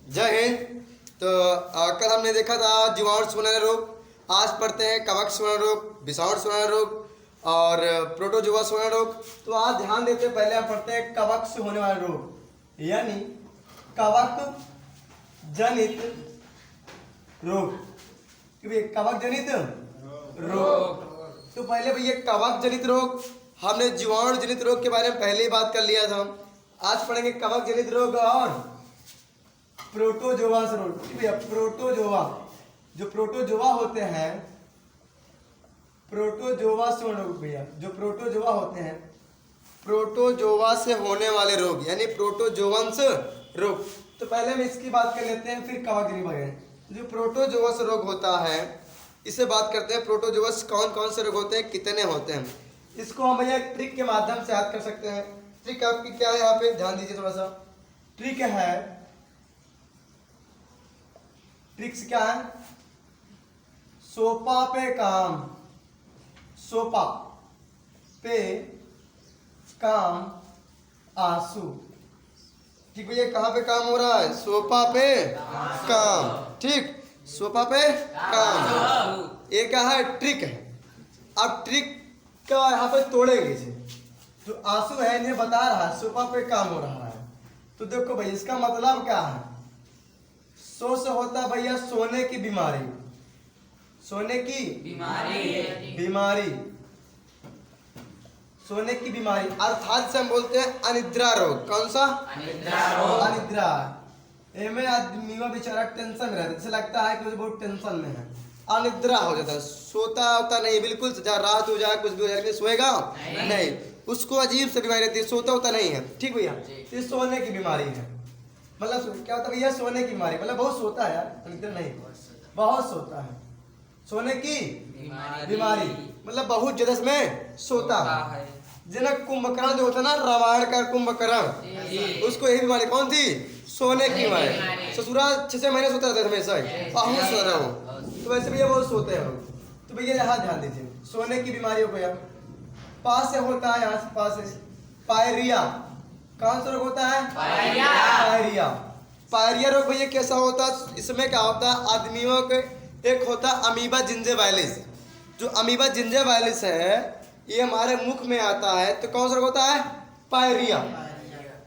जय हिंद। तो कल हमने देखा था जीवाणु सुनहरा रोग। आज पढ़ते हैं कवक सुनहरा रोग, विषाणु सुनहरा रोग और प्रोटोजोआ सुनहरा रोग। तो आज ध्यान देते हैं, पहले हम पढ़ते हैं कवक से होने वाले रोग, यानी कवक जनित रोग। कवक जनित रोग। तो पहले भैया कवक जनित रोग, हमने जीवाणु जनित रोग के बारे में पहले ही बात कर लिया था। आज पढ़ेंगे कवक जनित रोग और प्रोटोजोआ रोग। भैया प्रोटोजोआ, जो प्रोटोजोआ होते हैं, प्रोटोजोआ से रोग भैया, जो प्रोटोजोआ होते हैं, प्रोटोजोआ से होने वाले रोग यानी प्रोटोजोअन्स रोग। तो पहले हम इसकी बात कर लेते हैं, फिर कवक जनित वगैरह। जो प्रोटोजोअस रोग होता है, इससे बात करते हैं। प्रोटोजोअस कौन कौन से रोग होते हैं, कितने होते हैं, इसको हम भैया एक ट्रिक के माध्यम से याद कर सकते हैं। ट्रिक आपकी क्या है, यहाँ पे ध्यान दीजिए थोड़ा सा। ट्रिक है, ट्रिक्स क्या है, सोपा पे काम, सोपा पे काम आंसू। ठीक भैया, कहाँ पे काम हो रहा है, सोपा पे काम। ठीक, सोपा पे काम, ये क्या है, ट्रिक है। अब ट्रिक का यहाँ पे तोड़ेंगे इसे। जो आंसू है इन्हें बता रहा है सोफा पे काम हो रहा है। तो देखो भाई, इसका मतलब क्या है, सो से होता है भैया सोने की बीमारी, सोने की बीमारी, सोने की बीमारी। अर्थात से हम बोलते हैं अनिद्रा रोग। कौन सा, अनिद्रा। इनमें आदमी बेचारा टेंशन में रहता है, जैसे लगता है कि मुझे बहुत टेंशन में है, अनिद्रा हो जाता है, सोता होता नहीं, बिल्कुल रात हो जाए कुछ भी हो जाए, सोएगा नहीं, उसको अजीब से बीमारी रहती है, सोता होता नहीं है। ठीक भैया, ये सोने की बीमारी है। मतलब क्या होता है भैया, सोने की बीमारी मतलब बहुत सोता है यार, अनिद्रा नहीं, बहुत सोता है, सोने की बीमारी मतलब बहुत ज्यादा इसमें सोता है। जनक कुंभकर्ण जो होता है ना, रामायण का कुंभकर्ण, उसको यही बीमारी कौन थी, सोने की बीमारी। ससुराल 6 महीने सोता रहता है हमेशा ही, बहुत सो रहा हूँ। तो वैसे भैया बहुत सोते हैं लोग। तो भैया यहाँ ध्यान दीजिए, सोने की बीमारी हो गया। पास से होता है, यहाँ से पास से पायरिया। कौन सा रोग होता है, पायरिया। पायरिया रोग भैया कैसा होता है, इसमें क्या होता है, आदमियों के एक होता है अमीबा जिंजेवाइलिस। जो अमीबा जिंजेवाइलिस है ये हमारे मुख में आता है, तो कौन सा रोग होता है, पायरिया।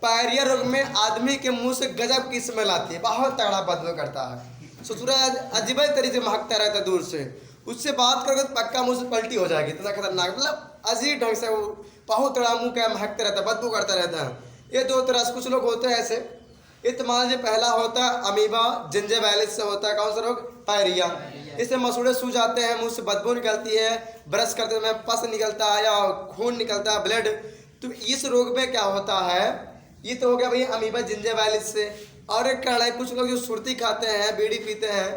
पायरिया रोग में आदमी के मुंह से गजब की स्मेल आती है, बहुत तगड़ा बदबू करता है, ससुरा अजीब तरीके से महकता रहता है दूर से। उससे बात करोगे तो पक्का मुंह से पलटी हो जाएगी, इतना खतरनाक, मतलब अजीब ढंग से वो बहुत तगड़ा मुंह का महकता रहता है, बदबू करता रहता है। ये दो तरह से कुछ लोग होते हैं ऐसे। ये तो मान लीजिए पहला होता है अमीबा जिंजेवाइलिस से होता है कौन सा रोग, पायरिया। इससे मसूड़े सूज जाते हैं, मुंह से बदबू निकलती है, ब्रश करते समय पस निकलता है या खून निकलता है, ब्लड। तो इस रोग में क्या होता है, ये तो हो गया भैया अमीबा जिंजेवाइलिस से। और एक कारण है, कुछ लोग जो सुर्ती खाते हैं, बीड़ी पीते हैं,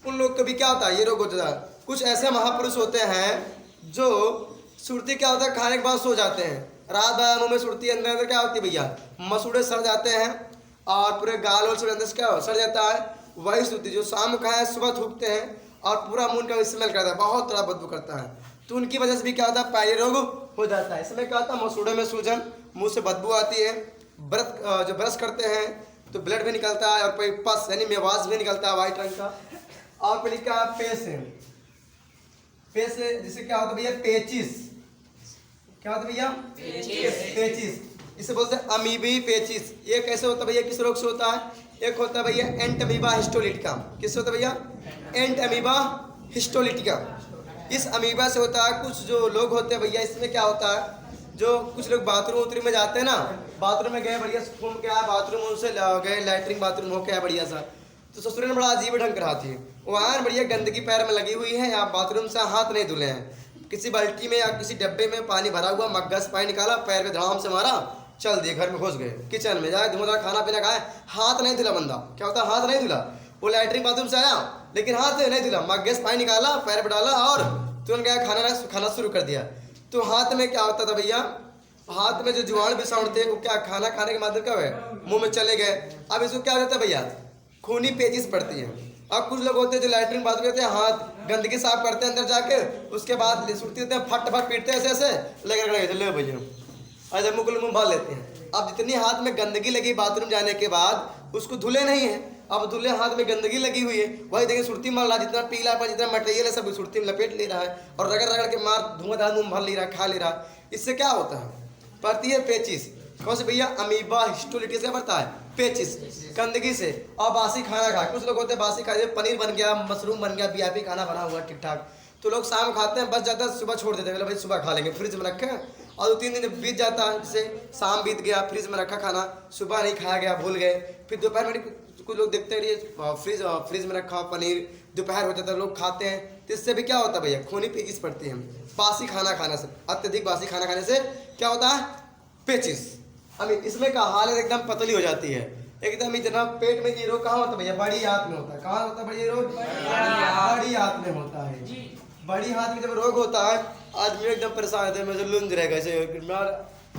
उन लोग को भी क्या होता है, ये रोग होता है। कुछ ऐसे महापुरुष होते हैं जो सुर्ती क्या होता है, खाने के बाद सो जाते हैं, रात भर मुंह में सुर्ती, अंदर अंदर क्या होती है भैया, मसूड़े सड़ जाते हैं और पूरे गाल और सब अंदर से क्या सड़ जाता है। वही सुर्ती जो शाम खाए सुबह थूकते हैं और पूरा मुंह का स्मेल करता है, बहुत तरह बदबू करता है। तो उनकी वजह से भी क्या होता है, पायरिया रोग हो जाता है। इसमें क्या होता है, मसूड़े में सूजन, मुंह से बदबू आती है, जो ब्रश करते हैं तो ब्लड भी निकलता है और पस यानी मेवाज भी निकलता है वाइट रंग का। और फिर क्या पेस है, पेस जिसे क्या होता है भैया, पेचिस। क्या होता है भैया, पेचिस, इसे बोलते हैं अमीबी पेचिस। ये कैसे होता है भैया, किस रोग से होता है, एक होता है भैया एंट अमीबा हिस्टोलिटिका। किससे होता है भैया, एंट अमीबा हिस्टोलिटिका। इस अमीबा से होता है। कुछ जो लोग होते हैं भैया, इसमें क्या होता है, जो कुछ लोग बाथरूम में जाते हैं ना, बाथरूम में गए बढ़िया घूम के आया, बाथरूम उनसे गए, लैट्रिन बाथरूम हो के आया बढ़िया सा, तो ससुर ने बड़ा अजीब ढंग करा थी, वहाँ बढ़िया गंदगी पैर में लगी हुई है, या बाथरूम से हाथ नहीं धुले हैं, किसी बाल्टी में या किसी डब्बे में पानी भरा हुआ, मग्गा से पानी निकाला, पैर में धड़ाम से मारा, चल दिए, घर में घुस गए, किचन में जाए धुआं खाना पीना खाए, हाथ नहीं धुला बंदा। क्या होता है, हाथ नहीं धुला, वो लैट्रिन बाथरूम से आया लेकिन हाथ नहीं धुला, मग्गे से पानी निकाला, पैर पर डाला और तुरंत गया खाना शुरू कर दिया। तो हाथ में क्या होता था भैया, हाथ में जो जीवाणु विषाणु थे वो क्या खाना खाने के माध्यम क्या हुए, मुंह में चले गए। अब इसको क्या होता है भैया, खूनी पेचिस पड़ती है। अब कुछ लोग होते हैं जो लैट्रिन बाथरूम करते हैं, हाथ गंदगी साफ करते हैं अंदर जाके, उसके बाद सुरती देते हैं, फट फट पीटते हैं ऐसे ऐसे लगे ले भैया, ऐसे मुंह भर लेते हैं। अब जितनी हाथ में गंदगी लगी बाथरूम जाने के बाद, उसको धुले नहीं है, अब धुले हाथ में गंदगी लगी हुई है, वही देखिए सुर्ती मार रहा, जितना पीला पर जितना मटेरियल है सब सुर्ती में लपेट ले रहा है और रगड़ रगड़ के मार धुआंधार मुंह भर ले रहा है, खा ले रहा है। इससे क्या होता है, पड़ती है पेचिस। कौन से भैया, अमीबा हिस्टोलिटिस क्या पड़ता है, पेचिस, गंदगी से। और बासी खाना खा, कुछ लोग होते हैं बासी खाते, पनीर बन गया, मशरूम बन गया, वीआईपी खाना बना हुआ ठीक ठाक, तो लोग शाम खाते हैं, बच जाता है, सुबह छोड़ देते हैं, भाई सुबह खा लेंगे, फ्रिज में रखे और 2-3 दिन बीत जाता है, जैसे शाम बीत गया, फ्रिज में रखा खाना, सुबह नहीं खाया गया, भूल गए, फिर दोपहर में कुछ लोग देखते हैं फ्रिज में रखा पनीर, दोपहर हो जाता है, लोग खाते हैं, तो इससे भी क्या होता है भैया, खूनी पेचिस पड़ती है। बासी खाना खाने से, अत्यधिक बासी खाना खाने से क्या होता है, पेचिस। अब इसमें का हालत एकदम पतली हो जाती है, एकदम इतना पेट में। ये रोग कहाँ होता है भैया, बड़ी हाथ में होता है। कहाँ होता है भैया रोग, बड़ी हाथ में होता है। बड़ी हाथ में जब रोग होता है, आदमी एकदम परेशान होता है, मुझे लुंज रहेगा, ऐसे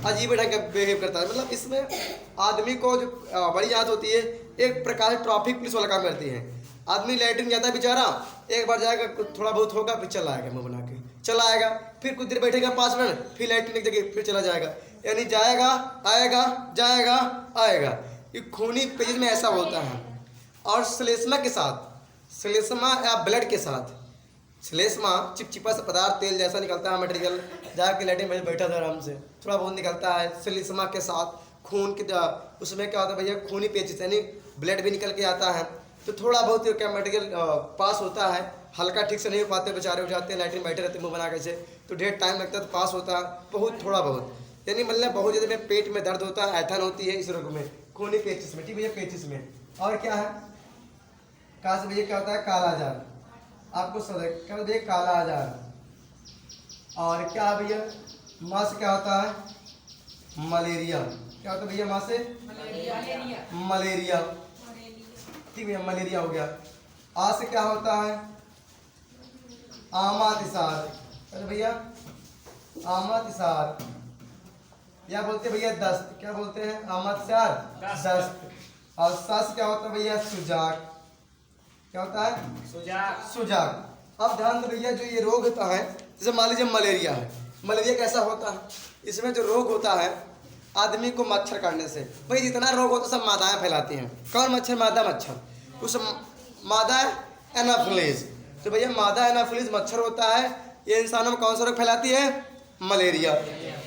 अजीब ढंग का बिहेव करता है। मतलब इसमें आदमी को जो बड़ी हाथ होती है, एक प्रकार से ट्रैफिक पुलिस वाला काम करती है। आदमी लैट्रिन जाता है बेचारा, एक बार जाएगा, थोड़ा बहुत होगा, फिर चला आएगा, मुँह बना के चला आएगा, फिर कुछ देर बैठेगा 5 मिनट, फिर लैट्रिन एक जगह फिर चला जाएगा, यानी जाएगा आएगा जाएगा आएगा। ये खूनी पेज में ऐसा होता है। और श्लेष्मा के साथ, श्लेष्मा या ब्लड के साथ, श्लेष्मा चिपचिपा सा पदार्थ तेल जैसा निकलता है मटेरियल, जाके लैट्रिन में बैठा था आराम से, थोड़ा बहुत निकलता है। श्लेष्मा के साथ खून की उसमें क्या होता है भैया, खूनी पेचिस, यानी ब्लड भी निकल के आता है, तो थोड़ा बहुत क्या मटेरियल पास होता है, हल्का ठीक से नहीं हो पाते, बेचारे हो जाते हैं, लैट्रिन बैठे रहते हैं मुँह बना के से, तो ढेर टाइम लगता है, तो पास होता है बहुत, थोड़ा बहुत, यानी मतलब बहुत ज़्यादा में पेट में दर्द होता है, ऐठन होती है इस रोग में, खूनी पेचिस में। ठीक भैया, पेचिस में। और क्या है, कहाँ से भैया क्या होता है, काला जार, आपको क्या भैया, काला जार। और क्या भैया, माँ से क्या होता है, मलेरिया। क्या होता है भैया, माँ से मलेरिया। ठीक भैया, मलेरिया हो गया। आ से क्या होता है, आमातिसार। अरे भैया, आमातिसार, या बोलते भैया दस्त, क्या बोलते हैं, आमातिसार, दस्त। और सस क्या होता है भैया, सुजाक। क्या होता है, सुजाक। अब ध्यान दो भैया, जो ये रोग होता है, जैसे मान लीजिए मलेरिया है, मलेरिया कैसा होता है, इसमें जो रोग होता है आदमी को मच्छर काटने से, भाई जितना रोग होता है सब मादाएं फैलाती हैं। कौन मच्छर, मादा मच्छर, उस मादा एनाफिलीज। तो भैया मादा एनाफिलीज मच्छर होता है, ये इंसानों में कौन सा रोग फैलाती है, मलेरिया।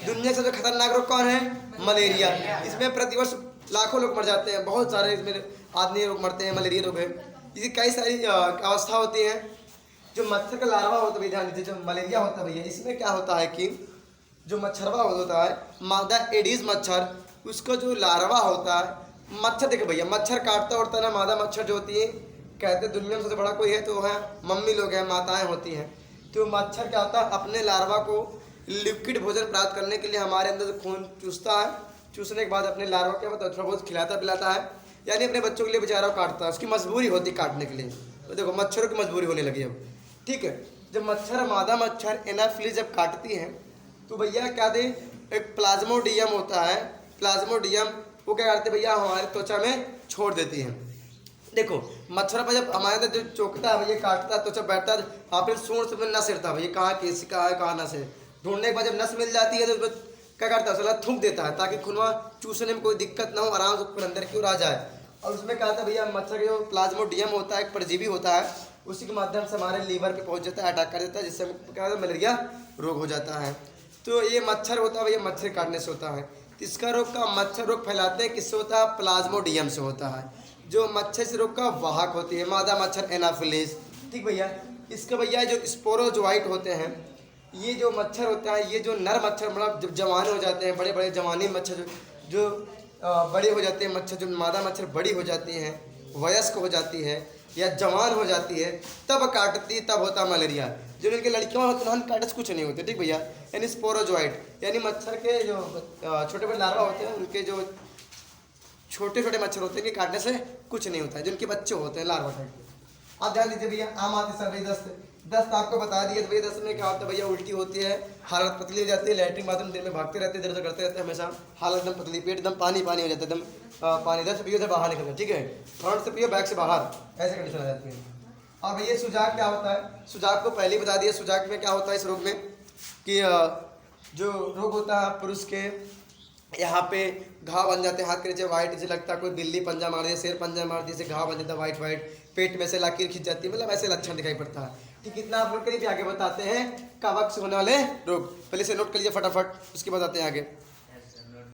दुनिया से जो खतरनाक रोग कौन है, मलेरिया। इसमें प्रतिवर्ष लाखों लोग मर जाते हैं, बहुत सारे इसमें आदमी लोग मरते हैं, मलेरिया रोग है। इसकी कई सारी अवस्था होती है। जो मच्छर का लार्वा होता है, ध्यान दीजिए, जो मलेरिया होता है भैया, इसमें क्या होता है कि जो मच्छरवा होता है, मादा एडीज मच्छर, उसका जो लार्वा होता है, मच्छर देखो भैया, मच्छर काटता उड़ता ना, मादा मच्छर जो होती है, कहते हैं दुनिया में सबसे बड़ा कोई है तो है मम्मी लोग हैं, माताएं होती हैं। तो मच्छर क्या होता है, अपने लार्वा को लिक्विड भोजन प्राप्त करने के लिए हमारे अंदर से खून चूसता है, चूसने के बाद अपने लार्वा क्या होता है, थोड़ा बहुत खिलाता पिलाता है, यानी अपने बच्चों के लिए बेचारा काटता है, उसकी मजबूरी होती है काटने के लिए। तो देखो मच्छरों की मजबूरी होने लगी अब। ठीक है, जब मच्छर, मादा मच्छर एनाफिलीज जब काटती हैं, तो भैया क्या दे, एक प्लाज्मोडियम होता है, प्लाज्मोडियम, वो क्या करते भैया, हमारे त्वचा में छोड़ देती है। देखो मच्छर पर जब हमारे अंदर जो चोकता है भैया, काटता है, त्वचा बैठता है, आपने सूंड से नस हिरता है भैया, कहाँ केस कहाँ है कहाँ नस है, ढूंढने के बाद जब नस मिल जाती है तो उसमें क्या करता है, उसला थूक देता है, ताकि खुनवा चूसने में कोई दिक्कत ना हो, आराम से ऊपर अंदर की ओर आ जाए। और उसमें क्या होता है भैया, मच्छर का जो प्लाज्मोडियम होता है, एक परजीवी होता है, उसी के माध्यम से हमारे लीवर पे पहुंच जाता है, अटैक कर देता है, जिससे क्या होता है, मलेरिया रोग हो जाता है। तो ये मच्छर होता है भैया, मच्छर काटने से होता है। इसका रोग का मच्छर रोग फैलाते हैं, किससे होता है, प्लाज्मोडियम से होता है, जो मच्छर से रोग का वाहक होती है, मादा मच्छर एनाफिलीज। ठीक भैया, इसका भैया जो स्पोरोजोइट होते हैं, ये जो मच्छर होता है, ये जो नर मच्छर, मतलब जब जवान हो जाते हैं, बड़े बड़े जवानी मच्छर जो बड़े हो जाते हैं मच्छर, जो मादा मच्छर बड़ी हो जाती हैं, वयस्क हो जाती है या जवान हो जाती है, तब काटती, तब होता मलेरिया। जो इनके लड़कियाँ होती हैं काटे से कुछ नहीं होते। ठीक भैया, यानी स्पोरोजोइट, यानी मच्छर के जो छोटे बड़े लार्वा होते हैं, उनके जो छोटे छोटे मच्छर होते हैं, इनके काटने से कुछ नहीं होता है, जो उनके बच्चे होते हैं लार्वा टाइप के। आप ध्यान दीजिए भैया, आम आती सर भाई दस्त आपको बता दिए। तो भैया दस्त में क्या होता है भैया, उल्टी होती है, हालत पतली हो जाती है, लैट्रिन बाथरूम दिन में भागते रहते हैं, इधर उधर करते रहते हैं हमेशा, हालत एकदम पतली, पेट एकदम पानी पानी हो जाता है, एकदम पानी इधर से पियो, इधर बाहर निकलता है। ठीक है, फ्रंट से पियो, बैक से बाहर, ऐसे कंडीशन आ जाती है। और भैया सुजाक क्या होता है, सुजाक को पहले ही बता दिया। सुजाक में क्या होता है इस रोग में कि जो रोग होता है पुरुष के यहाँ पे घाव बन जाते हैं हाथ के नीचे, वाइट जैसे लगता है कोई बिल्ली पंजा मार दी, शेर पंजा मार दी, जैसे घाव बन जाता है वाइट वाइट, पेट में से लकीर खिंच जाती है, मतलब ऐसे लक्षण दिखाई पड़ता है। ठीक, इतना आप लोग करीब आगे बताते हैं कवक से होने वाले रोग। पहले से नोट कर लीजिए फटाफट, उसके बाद आते हैं आगे।